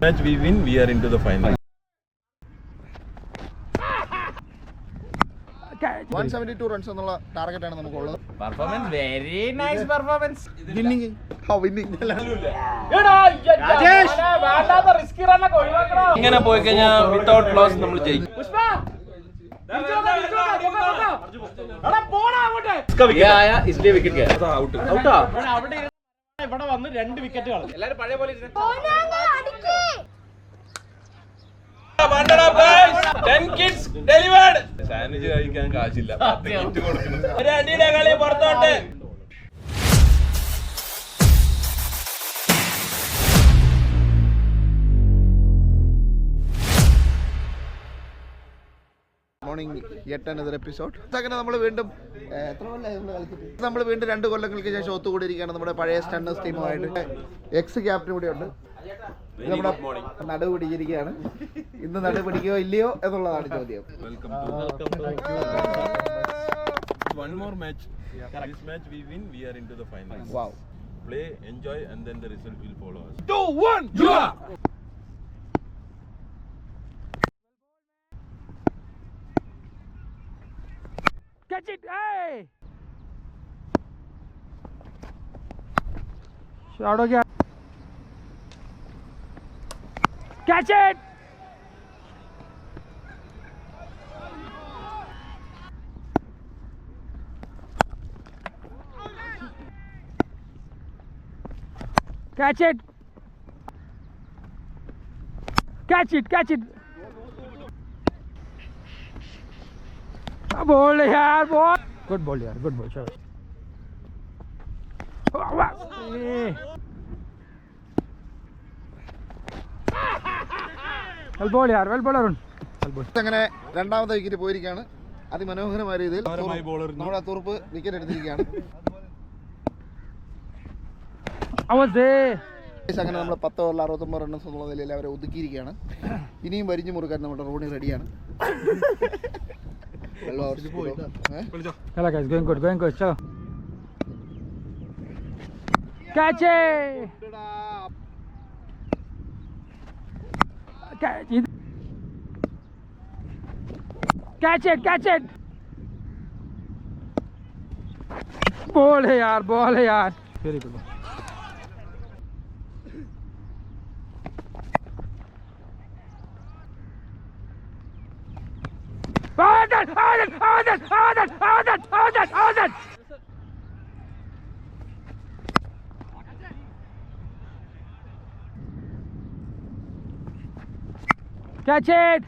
Match we win, we are into the final. 172 runs എന്നുള്ള target ആണ് നമുക്കുള്ളത്. Performance very nice performance. Winning ഇങ്ങനെ പോയി കഴിഞ്ഞാൽ വിത്തൗട്ട് ലോസ് നമ്മൾ ജയിക്കും. ഇവിടെ വന്ന് 2 വിക്കറ്റുകൾ. എല്ലാരും പഴയ പോലെ സാൻഡ്വിച്ച് കഴിക്കാൻ കാശില്ല. 10 കിറ്റ് കൊടുക്കണം. ഒരു അടിയുടെ കളി പുറത്തോട്ട്. Morning yet another episode. അങ്ങനെ നമ്മൾ വീണ്ടും നമ്മൾ വീണ്ടും 2 കൊല്ലങ്ങൾക്ക് ശേഷം ഒത്തുകൂടിയിരിക്കുകയാണ് നമ്മുടെ പഴയ സ്റ്റണ്ണേഴ്സ് ടീമുമായിട്ട്. എക്സ് ക്യാപ്റ്റൻ കൂടെ ഉണ്ട്. നമ്മുടെ നടുവ് പിടിച്ചിരിക്കുകയാണ്. ഇന്ന് നടുവ് പിടിക്കുകയോ ഇല്ലയോ എന്നുള്ളതാണ് ചോദ്യം. One more match. This match we win, we are into the final. Wow. Play, enjoy, and then the result will follow us. 2-1 Jua. Catch it, hey! Shot ho gaya. Catch it! Catch it! Catch it! Catch it! Ball yaar, ball. Good ball yaar, good ball. Chalo. Well ball yaar, well ball Arun. അങ്ങനെ രണ്ടാമത്തെ wicket പോയിരിക്കുകയാണ്. അതിമനോഹരമായ രീതിയിൽ നമ്മുടെ തുറുപ്പ് wicket എടുത്തിരിക്കുകയാണ്. അങ്ങനെ നമ്മൾ 10 ഓവറിൽ 69 റൺസ് എന്നുള്ള നിലയിൽ അവരെ ഒതുക്കിയിരിക്കുകയാണ്. ഇനിയും വരിഞ്ഞു മുറുക്കാൻ നമ്മുടെ റോണി റെഡിയാണ്. Hello guys, going good, chalo. Catch it! Catch it! Ball hai yaar. Very good. Out! Catch it!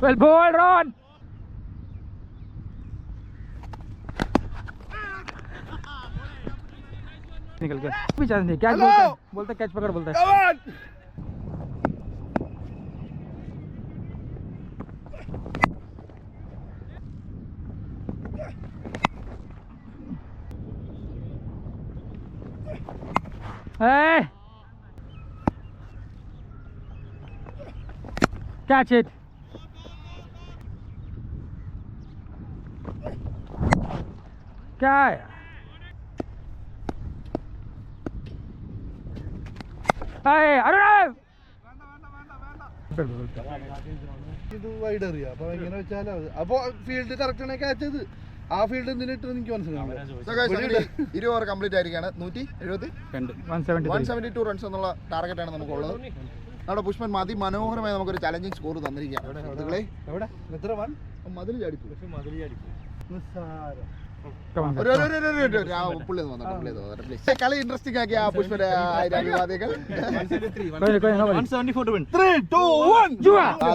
Well ball, Ron. निकल गया. भी चांस नहीं. कैच बोलता कैच पकड़ बोलता है. Hey! Catch it. क्या है? ഇത് വൈഡ് അറിയാം. അപ്പൊ എങ്ങനെ വെച്ചാലോ അപ്പൊ ഫീൽഡ് കറക്റ്റ് ആണ് ക്യാച്ച് ചെയ്ത് ആ ഫീൽഡ് എന്തിനിട്ട് എനിക്ക് മനസ്സിലാവും. 20 ഓവർ കംപ്ലീറ്റ് ആയിരിക്കുകയാണ്. 172 റൺസ് എന്നുള്ള ടാർഗറ്റ് ആണ് നമുക്കുള്ളത്. നമ്മുടെ പുഷ്പൻ മനോഹരമായി നമുക്കൊരു ചലഞ്ചിങ് സ്കോർ തന്നിരിക്കുകയാണ്. മതിൽ ചാടിപ്പോ കളി ഇൻട്രസ്റ്റിംഗ് ആക്കിയ പുഷ്പന്റെ അഭിവാദികൾ.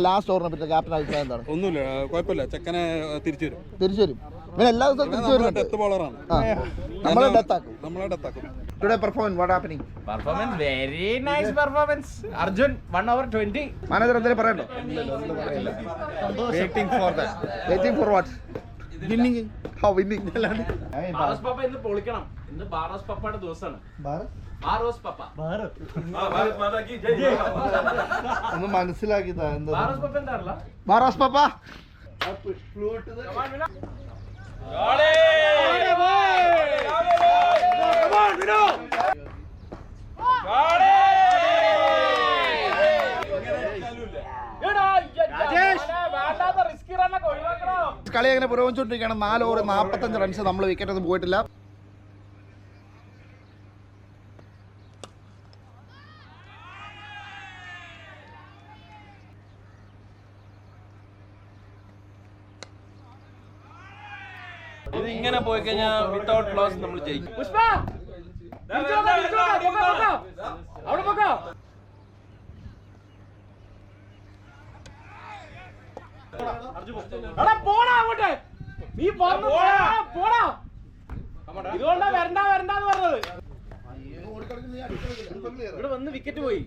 ലാസ്റ്റ് ഓവറിനെ ക്യാപ്റ്റൻ അഭിപ്രായം എന്താണ്? ഒന്നുമില്ല, കുഴപ്പമില്ല. ചെക്കനെ തിരിച്ചു വരും. ഇവൻ എല്ലാ ദിവസവും തിരിച്ചു വരുന്നുണ്ട്. ഡെത്ത് ബോളറാണ്. നമ്മളെ ഡെത്താക്കും. Today performance, what happening? Performance very nice performance. Arjun 1 over 20. Manager എന്തെങ്കിലും പറയണ്ടോ? Waiting for that. Waiting for what? Winning winning അല്ലാണ്ട് ബാറോസ് പപ്പ ഇന്ന് പൊളിക്കണം. ഇന്ന് ബാറോസ് പപ്പയുടെ ദിവസമാണ്. ബാറോസ് പപ്പ. ഒന്ന് മനസ്സിലാക്കിയതാ എന്താ ബാറോസ് പപ്പ എന്താ അറിയില്ല. ബാറാസ് പപ്പ കളി അങ്ങനെ പുരോഗമിച്ചുകൊണ്ടിരിക്കുകയാണ്. 4 ഓവർ 45 റൺസ്. നമ്മൾ വിക്കറ്റ് ഒന്നും പോയിട്ടില്ല. ഇത് ഇങ്ങനെ പോയി കഴിഞ്ഞാൽ വിത്തൗട്ട് ലോസ് നമ്മൾ ജയിക്കും. ഇതുകൊണ്ടാ വരണ്ടെന്ന് പറഞ്ഞത്. ഇവിടെ വന്ന് വിക്കറ്റ് പോയി.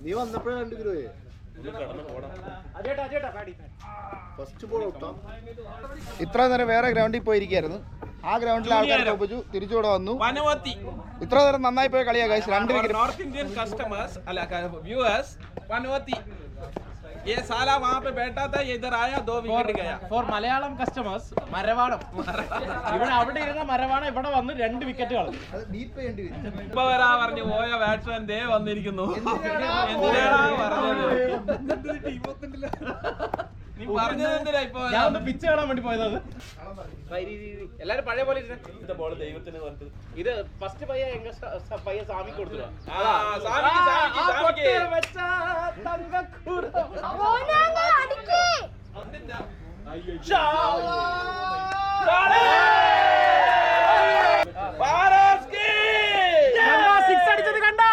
നീ വന്നപ്പോഴേ 2 കിലോ ഇത്ര നേരം വേറെ ഗ്രൗണ്ടിൽ പോയിരിക്കായിരുന്നു. ആ ഗ്രൗണ്ടിൽ ആൾക്കാർ തോപ്പിച്ചു. തിരിച്ചുകൂടെ വന്നു. ഇത്ര നേരം നന്നായി പോയ കളിയാ guys. 2 wicket. North Indian customers viewers पनवती ये साला वहाँ पे बैठा था, ये इधर आया 2 विकेट गया. ഫോർ മലയാളം കസ്റ്റമേഴ്സ് മരവാണം. ഇവിടെ അവിടെ ഇരുന്ന മരവാണം ഇവിടെ വന്ന് 2 വിക്കറ്റ് കളഞ്ഞു. ഇപ്പൊ വരാ പറഞ്ഞു പോയ ബാറ്റ്സ്മാൻ ദേ വന്നിരിക്കുന്നു. എന്തിനാടാ പറഞ്ഞത്? നീ പറഞ്ഞത് എന്തിനാ ഇപ്പൊ? ഞാൻ ഒന്ന് പിച്ച് കാണാൻ വേണ്ടി പോയത്. എല്ലാരും പഴയ പോലെ ബോൾ ദൈവത്തിന് കൊടുത്തു. ഇത് ഫസ്റ്റ് പയ്യ പയ്യ സ്വാമി കൊടുത്തു. സിക്സ് അടിച്ചത് കണ്ടോ?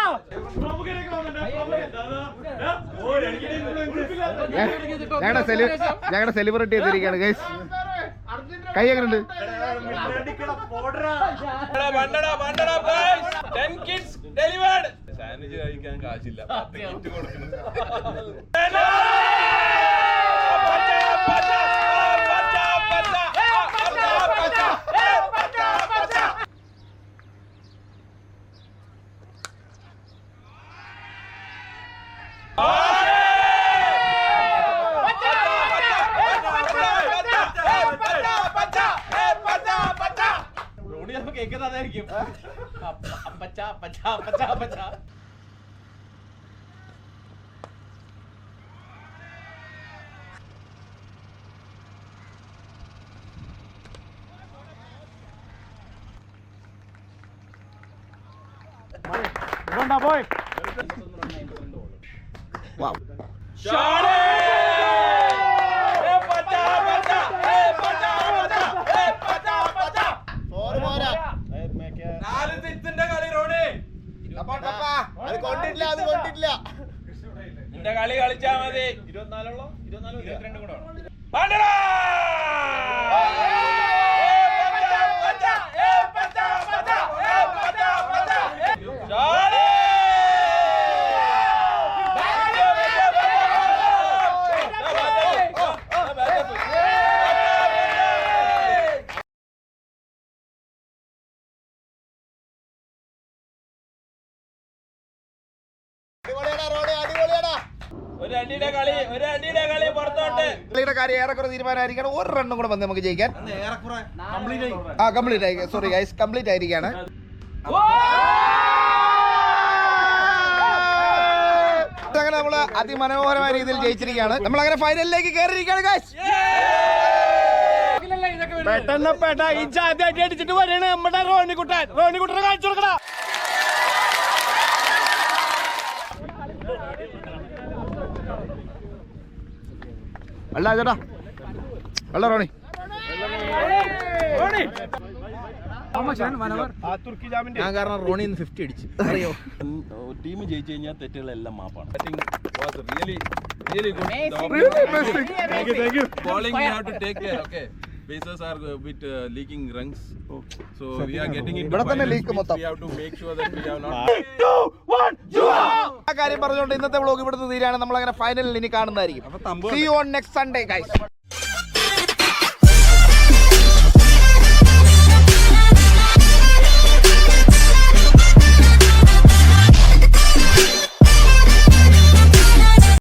ഞങ്ങളുടെ സെലിബ്രിറ്റി എത്തിയിരിക്കുകയാണ് ഗൈസ്. കൈ എങ്ങനെയുണ്ട്? സാൻഡ്വിച്ച് കഴിക്കാൻ കാശില്ല. 10 കിറ്റ് കൊടുക്കണം. കേൾക്കുന്നതായിരിക്കും. പോയി നിന്റെ കളി കളിച്ചാ മതി. 24 22 കൂടെ ഒരു അടിയുടെ കളി പുറത്തോട്ട്. കളിയുടെ കാര്യം ഏറെക്കുറെ തീരുമാനമായിരിക്കണം. 1 റണ്ണും കൂടെ വന്ന് നമുക്ക് ജയിക്കാൻ. കംപ്ലീറ്റ് ആയി. സോറി ഗൈസ്, കംപ്ലീറ്റ് ആയിരിക്കാണ്. അങ്ങനെ നമ്മള് അതിമനോഹരമായ രീതിയിൽ ജയിച്ചിരിക്കുകയാണ്. നമ്മൾ അങ്ങനെ ഫൈനലിലേക്ക് കയറിയിരിക്കുകയാണ് ഗൈസ്. പെട്ടെന്ന് ഈ ചാദ്യം അടിച്ചിട്ട് വരെയാണ് നമ്മുടെ റോണിക്കുട്ടനെ കാണിച്ചു കൊടുക്കണ. വെള്ള ചേട്ടാ, വെള്ള റോണി. ഞാൻ കാരണം റോണിന്ന് 50 അടിച്ചു അറിയോ ടീം ജയിച്ചു കഴിഞ്ഞാൽ തെറ്റുകളെല്ലാം മാപ്പാണ്. Batting was really good. Bowling we have to take care. Okay. Bases are a bit leaking runs. So we are getting into ഇവിടെ തന്നെ finals leak means മൊത്തം. we have to make sure that we have not. ആ കാര്യം പറഞ്ഞുകൊണ്ട് ഇന്നത്തെ vlog ഇവിടുന്ന് തീരാണ്. നമ്മൾ അങ്ങനെ ഫൈനലിൽ ഇനി കാണുന്നതായിരിക്കും. See you on next Sunday guys.